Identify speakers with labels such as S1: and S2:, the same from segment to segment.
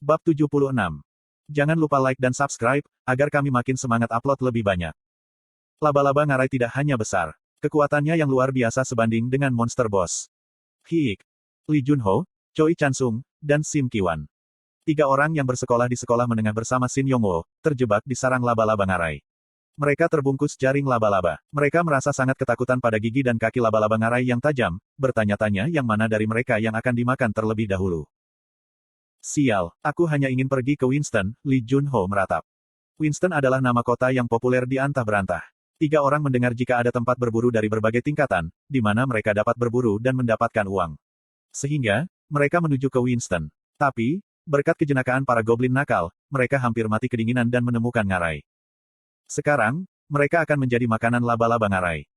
S1: Bab 76. Jangan lupa like dan subscribe, agar kami makin semangat upload lebih banyak. Laba-laba ngarai tidak hanya besar. Kekuatannya yang luar biasa sebanding dengan monster boss. Hiik, Lee Junho, Choi Chansung, dan Sim Kiwan. 3 orang yang bersekolah di sekolah menengah bersama Shin Yongwo, terjebak di sarang laba-laba ngarai. Mereka terbungkus jaring laba-laba. Mereka merasa sangat ketakutan pada gigi dan kaki laba-laba ngarai yang tajam, bertanya-tanya yang mana dari mereka yang akan dimakan terlebih dahulu. Sial, aku hanya ingin pergi ke Winston, Lee Junho meratap. Winston adalah nama kota yang populer di antah berantah. 3 orang mendengar jika ada tempat berburu dari berbagai tingkatan, di mana mereka dapat berburu dan mendapatkan uang. Sehingga, mereka menuju ke Winston. Tapi, berkat kejenakaan para goblin nakal, mereka hampir mati kedinginan dan menemukan ngarai. Sekarang, mereka akan menjadi makanan laba-laba ngarai.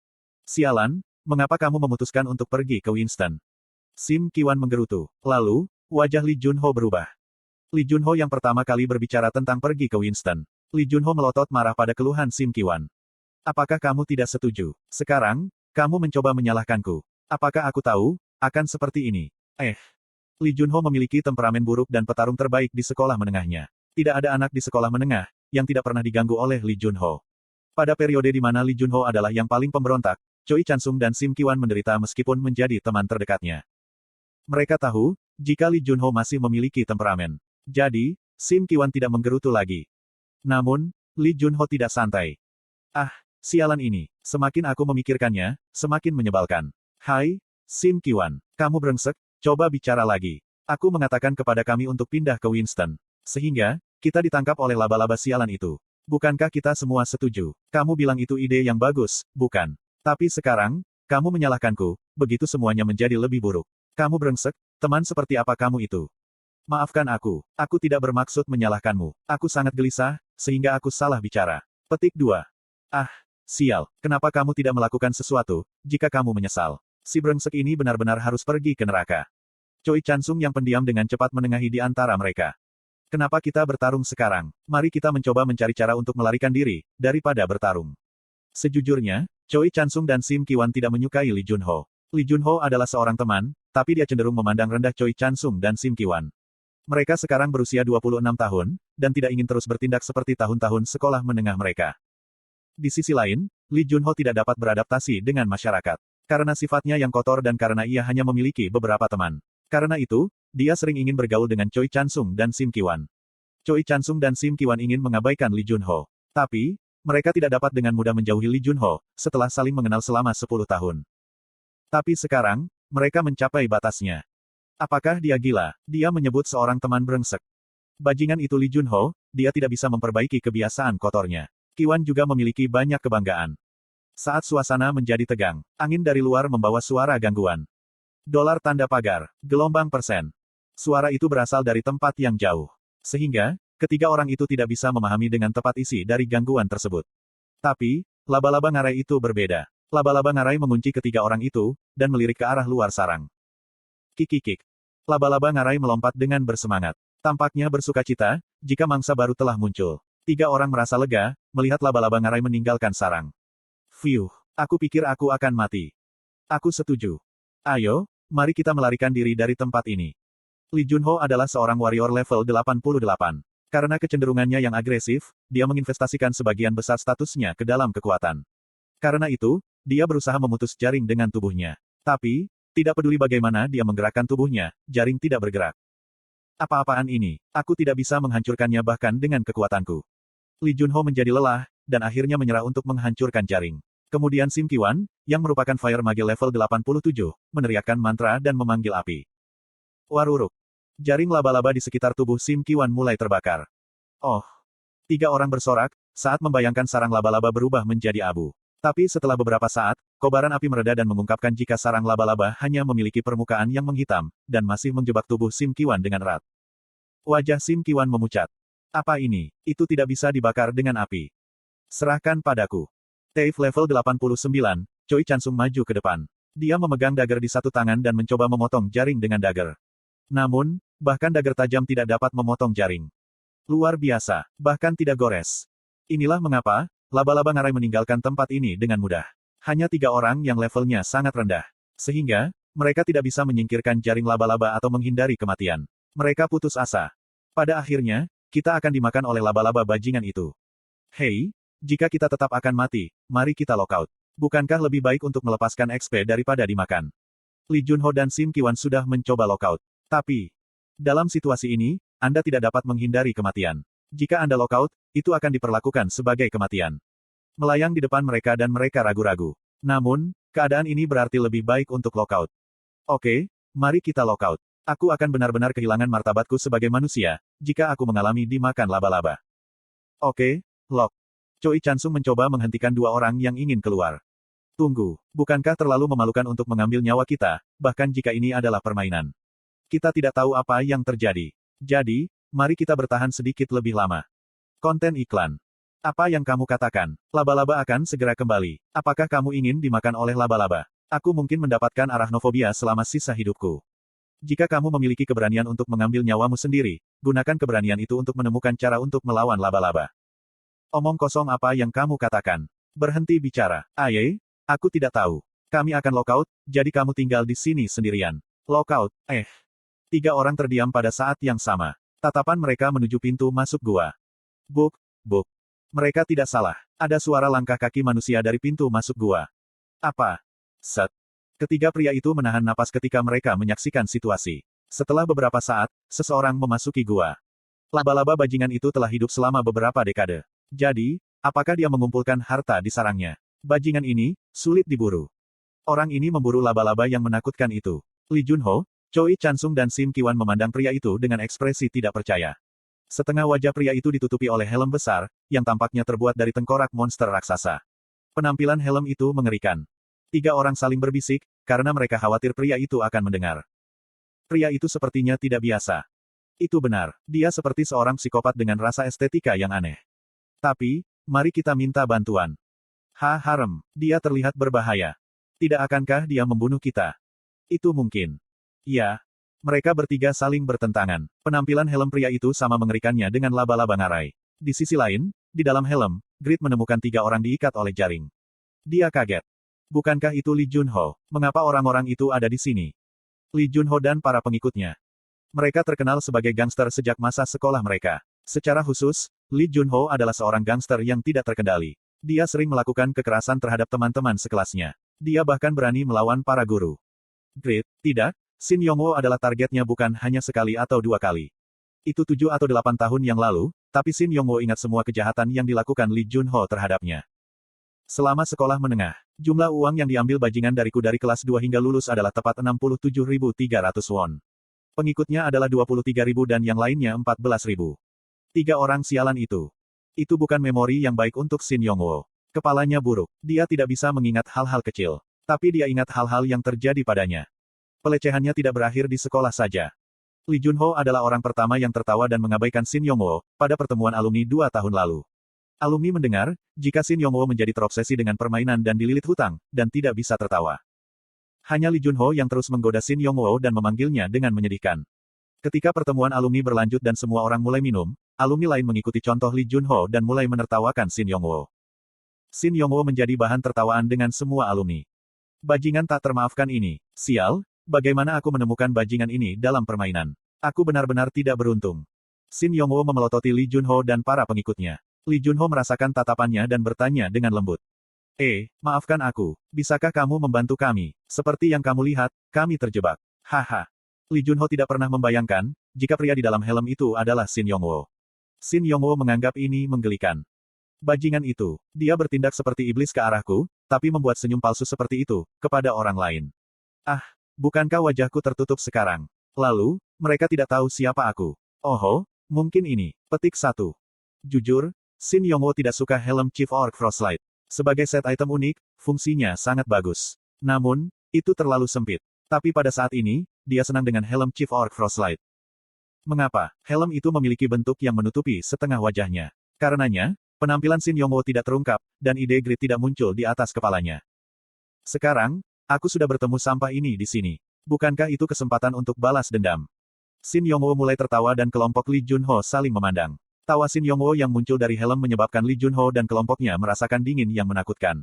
S1: Sialan, mengapa kamu memutuskan untuk pergi ke Winston? Sim Kiwan menggerutu. Lalu, wajah Lee Junho berubah. Lee Junho yang pertama kali berbicara tentang pergi ke Winston. Lee Junho melotot marah pada keluhan Sim Kiwan. Apakah kamu tidak setuju? Sekarang, kamu mencoba menyalahkanku. Apakah aku tahu, akan seperti ini? Lee Junho memiliki temperamen buruk dan petarung terbaik di sekolah menengahnya. Tidak ada anak di sekolah menengah yang tidak pernah diganggu oleh Lee Junho. Pada periode di mana Lee Junho adalah yang paling pemberontak, Choi Chansung dan Sim Kiwan menderita meskipun menjadi teman terdekatnya. Mereka tahu, jika Lee Junho masih memiliki temperamen. Jadi, Sim Kiwan tidak menggerutu lagi. Namun, Lee Junho tidak santai. Sialan ini. Semakin aku memikirkannya, semakin menyebalkan. Hai, Sim Kiwan. Kamu brengsek, coba bicara lagi. Aku mengatakan kepada kami untuk pindah ke Winston. Sehingga, kita ditangkap oleh laba-laba sialan itu. Bukankah kita semua setuju? Kamu bilang itu ide yang bagus, bukan? Tapi sekarang, kamu menyalahkanku, begitu semuanya menjadi lebih buruk. Kamu brengsek, teman seperti apa kamu itu? Maafkan aku tidak bermaksud menyalahkanmu. Aku sangat gelisah, sehingga aku salah bicara. Petik 2. Sial, kenapa kamu tidak melakukan sesuatu, jika kamu menyesal? Si brengsek ini benar-benar harus pergi ke neraka. Choi Chansung yang pendiam dengan cepat menengahi di antara mereka. Kenapa kita bertarung sekarang? Mari kita mencoba mencari cara untuk melarikan diri, daripada bertarung. Sejujurnya, Choi Chansung dan Sim Kiwan tidak menyukai Lee Junho. Lee Junho adalah seorang teman, tapi dia cenderung memandang rendah Choi Chansung dan Sim Kiwan. Mereka sekarang berusia 26 tahun, dan tidak ingin terus bertindak seperti tahun-tahun sekolah menengah mereka. Di sisi lain, Lee Junho tidak dapat beradaptasi dengan masyarakat. Karena sifatnya yang kotor dan karena ia hanya memiliki beberapa teman. Karena itu, dia sering ingin bergaul dengan Choi Chansung dan Sim Kiwan. Choi Chansung dan Sim Kiwan ingin mengabaikan Lee Junho. Tapi, mereka tidak dapat dengan mudah menjauhi Lee Junho, setelah saling mengenal selama 10 tahun. Tapi sekarang, mereka mencapai batasnya. Apakah dia gila? Dia menyebut seorang teman brengsek. Bajingan itu Lee Junho, dia tidak bisa memperbaiki kebiasaan kotornya. Kiwan juga memiliki banyak kebanggaan. Saat suasana menjadi tegang, angin dari luar membawa suara gangguan. Dolar tanda pagar, gelombang persen. Suara itu berasal dari tempat yang jauh. Sehingga, ketiga orang itu tidak bisa memahami dengan tepat isi dari gangguan tersebut. Tapi, laba-laba ngarai itu berbeda. Laba-laba ngarai mengunci ketiga orang itu, dan melirik ke arah luar sarang. Kikikik. Laba-laba ngarai melompat dengan bersemangat. Tampaknya bersukacita, jika mangsa baru telah muncul. 3 orang merasa lega, melihat laba-laba ngarai meninggalkan sarang. Fiuh, aku pikir aku akan mati. Aku setuju. Ayo, mari kita melarikan diri dari tempat ini. Lee Junho adalah seorang warrior level 88. Karena kecenderungannya yang agresif, dia menginvestasikan sebagian besar statusnya ke dalam kekuatan. Karena itu, dia berusaha memutus jaring dengan tubuhnya. Tapi, tidak peduli bagaimana dia menggerakkan tubuhnya, jaring tidak bergerak. Apa-apaan ini? Aku tidak bisa menghancurkannya bahkan dengan kekuatanku. Lee Junho menjadi lelah, dan akhirnya menyerah untuk menghancurkan jaring. Kemudian Sim Kiwan, yang merupakan Fire Mage level 87, meneriakkan mantra dan memanggil api. Waruruk. Jaring laba-laba di sekitar tubuh Sim Kiwan mulai terbakar. 3 orang bersorak, saat membayangkan sarang laba-laba berubah menjadi abu. Tapi setelah beberapa saat, kobaran api mereda dan mengungkapkan jika sarang laba-laba hanya memiliki permukaan yang menghitam, dan masih menjebak tubuh Sim Kiwan dengan erat. Wajah Sim Kiwan memucat. Apa ini? Itu tidak bisa dibakar dengan api. Serahkan padaku. Taif level 89, Choi Chansung maju ke depan. Dia memegang dagger di satu tangan dan mencoba memotong jaring dengan dagger. Namun, bahkan dagger tajam tidak dapat memotong jaring. Luar biasa, bahkan tidak gores. Inilah mengapa, laba-laba ngarai meninggalkan tempat ini dengan mudah. Hanya 3 orang yang levelnya sangat rendah. Sehingga, mereka tidak bisa menyingkirkan jaring laba-laba atau menghindari kematian. Mereka putus asa. Pada akhirnya, kita akan dimakan oleh laba-laba bajingan itu. Hei, jika kita tetap akan mati, mari kita lockout. Bukankah lebih baik untuk melepaskan XP daripada dimakan? Lee Junho dan Sim Qiwan sudah mencoba lockout. Tapi, dalam situasi ini, Anda tidak dapat menghindari kematian. Jika Anda lockout, itu akan diperlakukan sebagai kematian. Melayang di depan mereka dan mereka ragu-ragu. Namun, keadaan ini berarti lebih baik untuk lockout. Oke, mari kita lockout. Aku akan benar-benar kehilangan martabatku sebagai manusia, jika aku mengalami dimakan laba-laba. Oke, lock. Choi Chansung mencoba menghentikan dua orang yang ingin keluar. Tunggu, bukankah terlalu memalukan untuk mengambil nyawa kita, bahkan jika ini adalah permainan? Kita tidak tahu apa yang terjadi. Jadi, mari kita bertahan sedikit lebih lama. Konten iklan. Apa yang kamu katakan? Laba-laba akan segera kembali. Apakah kamu ingin dimakan oleh laba-laba? Aku mungkin mendapatkan arachnofobia selama sisa hidupku. Jika kamu memiliki keberanian untuk mengambil nyawamu sendiri, gunakan keberanian itu untuk menemukan cara untuk melawan laba-laba. Omong kosong apa yang kamu katakan. Berhenti bicara. Aye, aku tidak tahu. Kami akan lockout, jadi kamu tinggal di sini sendirian. Lockout, Tiga orang terdiam pada saat yang sama. Tatapan mereka menuju pintu masuk gua. Buk, buk. Mereka tidak salah. Ada suara langkah kaki manusia dari pintu masuk gua. Apa? Set. Ketiga pria itu menahan napas ketika mereka menyaksikan situasi. Setelah beberapa saat, seseorang memasuki gua. Laba-laba bajingan itu telah hidup selama beberapa dekade. Jadi, apakah dia mengumpulkan harta di sarangnya? Bajingan ini, sulit diburu. Orang ini memburu laba-laba yang menakutkan itu. Lee Junho, Choi Chansung dan Sim Qiwan memandang pria itu dengan ekspresi tidak percaya. Setengah wajah pria itu ditutupi oleh helm besar, yang tampaknya terbuat dari tengkorak monster raksasa. Penampilan helm itu mengerikan. Tiga orang saling berbisik, karena mereka khawatir pria itu akan mendengar. Pria itu sepertinya tidak biasa. Itu benar, dia seperti seorang psikopat dengan rasa estetika yang aneh. Tapi, mari kita minta bantuan. Harem, dia terlihat berbahaya. Tidak akankah dia membunuh kita? Itu mungkin. Ya. Mereka bertiga saling bertentangan. Penampilan helm pria itu sama mengerikannya dengan laba-laba ngarai. Di sisi lain, di dalam helm, Grid menemukan tiga orang diikat oleh jaring. Dia kaget. Bukankah itu Lee Junho? Mengapa orang-orang itu ada di sini? Lee Junho dan para pengikutnya. Mereka terkenal sebagai gangster sejak masa sekolah mereka. Secara khusus, Lee Junho adalah seorang gangster yang tidak terkendali. Dia sering melakukan kekerasan terhadap teman-teman sekelasnya. Dia bahkan berani melawan para guru. Grid, tidak, Shin Yongwo adalah targetnya bukan hanya sekali atau dua kali. Itu 7 atau 8 tahun yang lalu, tapi Shin Yongwo ingat semua kejahatan yang dilakukan Lee Junho terhadapnya. Selama sekolah menengah, jumlah uang yang diambil bajingan dariku dari kelas 2 hingga lulus adalah tepat 67.300 won. Pengikutnya adalah 23.000 dan yang lainnya 14.000. Tiga orang sialan itu. Itu bukan memori yang baik untuk Shin Yongwo. Kepalanya buruk. Dia tidak bisa mengingat hal-hal kecil. Tapi dia ingat hal-hal yang terjadi padanya. Pelecehannya tidak berakhir di sekolah saja. Lee Junho adalah orang pertama yang tertawa dan mengabaikan Shin Yongwo, pada pertemuan alumni 2 tahun lalu. Alumni mendengar, jika Shin Yongwo menjadi terobsesi dengan permainan dan dililit hutang, dan tidak bisa tertawa. Hanya Lee Junho yang terus menggoda Shin Yongwo dan memanggilnya dengan menyedihkan. Ketika pertemuan alumni berlanjut dan semua orang mulai minum, alumni lain mengikuti contoh Lee Junho dan mulai menertawakan Shin Yongwo. Shin Yongwo menjadi bahan tertawaan dengan semua alumni. Bajingan tak termaafkan ini. Sial, bagaimana aku menemukan bajingan ini dalam permainan? Aku benar-benar tidak beruntung. Shin Yongwo memelototi Lee Junho dan para pengikutnya. Lee Junho merasakan tatapannya dan bertanya dengan lembut. Maafkan aku. Bisakah kamu membantu kami? Seperti yang kamu lihat, kami terjebak. Haha. Lee Junho tidak pernah membayangkan, jika pria di dalam helm itu adalah Shin Yongwo. Shin Yongwo menganggap ini menggelikan. Bajingan itu, dia bertindak seperti iblis ke arahku, tapi membuat senyum palsu seperti itu, kepada orang lain. Bukankah wajahku tertutup sekarang? Lalu, mereka tidak tahu siapa aku. Oh, mungkin ini. Petik 1. Jujur, Shin Yongwo tidak suka helm Chief Orc Frostlight. Sebagai set item unik, fungsinya sangat bagus. Namun, itu terlalu sempit. Tapi pada saat ini, dia senang dengan helm Chief Orc Frostlight. Mengapa? Helm itu memiliki bentuk yang menutupi setengah wajahnya. Karenanya, penampilan Shin Yongwo tidak terungkap, dan ide Grid tidak muncul di atas kepalanya. Sekarang, aku sudah bertemu sampah ini di sini. Bukankah itu kesempatan untuk balas dendam? Shin Yongwo mulai tertawa dan kelompok Lee Junho saling memandang. Tawa Shin Yongwo yang muncul dari helm menyebabkan Lee Junho dan kelompoknya merasakan dingin yang menakutkan.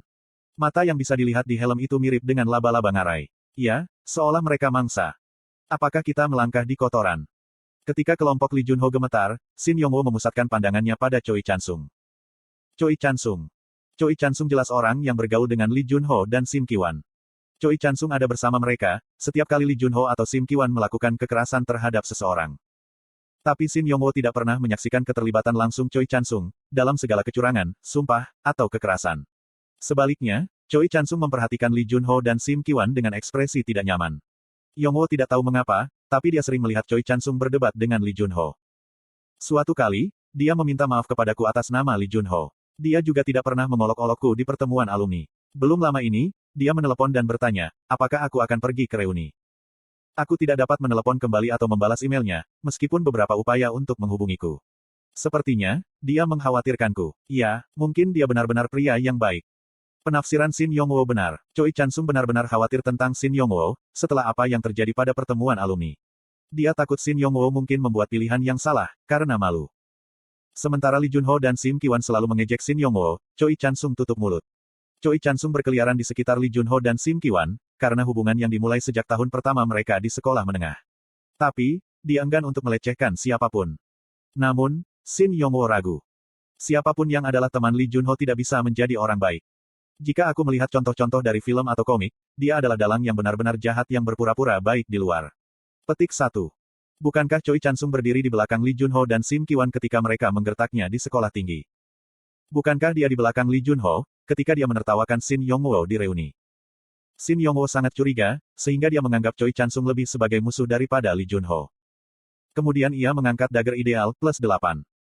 S1: Mata yang bisa dilihat di helm itu mirip dengan laba-laba ngarai. Ya, seolah mereka mangsa. Apakah kita melangkah di kotoran? Ketika kelompok Lee Junho gemetar, Shin Yongwo memusatkan pandangannya pada Choi Chansung. Choi Chansung. Choi Chansung jelas orang yang bergaul dengan Lee Junho dan Sim Ki-wan. Choi Chansung ada bersama mereka, setiap kali Lee Junho atau Sim Ki-wan melakukan kekerasan terhadap seseorang. Tapi Shin Yongwo tidak pernah menyaksikan keterlibatan langsung Choi Chansung, dalam segala kecurangan, sumpah, atau kekerasan. Sebaliknya, Choi Chansung memperhatikan Lee Junho dan Sim Ki-wan dengan ekspresi tidak nyaman. Yongwo tidak tahu mengapa, tapi dia sering melihat Choi Chansung berdebat dengan Lee Junho. Suatu kali, dia meminta maaf kepadaku atas nama Lee Junho. Dia juga tidak pernah mengolok-olokku di pertemuan alumni. Belum lama ini, dia menelepon dan bertanya, apakah aku akan pergi ke reuni. Aku tidak dapat menelepon kembali atau membalas emailnya, meskipun beberapa upaya untuk menghubungiku. Sepertinya, dia mengkhawatirkanku. Ya, mungkin dia benar-benar pria yang baik. Penafsiran Shin Yongwo benar. Choi Chansung benar-benar khawatir tentang Shin Yongwo, setelah apa yang terjadi pada pertemuan alumni. Dia takut Shin Yongwo mungkin membuat pilihan yang salah, karena malu. Sementara Lee Junho dan Sim Ki-wan selalu mengejek Shin Yongwo, Choi Chansung tutup mulut. Choi Chansung berkeliaran di sekitar Lee Junho dan Sim Ki-wan, karena hubungan yang dimulai sejak tahun pertama mereka di sekolah menengah. Tapi, dia enggan untuk melecehkan siapapun. Namun, Shin Yongwo ragu. Siapapun yang adalah teman Lee Junho tidak bisa menjadi orang baik. Jika aku melihat contoh-contoh dari film atau komik, dia adalah dalang yang benar-benar jahat yang berpura-pura baik di luar. Petik 1. Bukankah Choi Chansung berdiri di belakang Lee Junho dan Sim Ki-wan ketika mereka menggertaknya di sekolah tinggi? Bukankah dia di belakang Lee Junho, ketika dia menertawakan Shin Yongwo di reuni? Shin Yongwo sangat curiga, sehingga dia menganggap Choi Chansung lebih sebagai musuh daripada Lee Junho. Kemudian ia mengangkat dagger ideal, +8.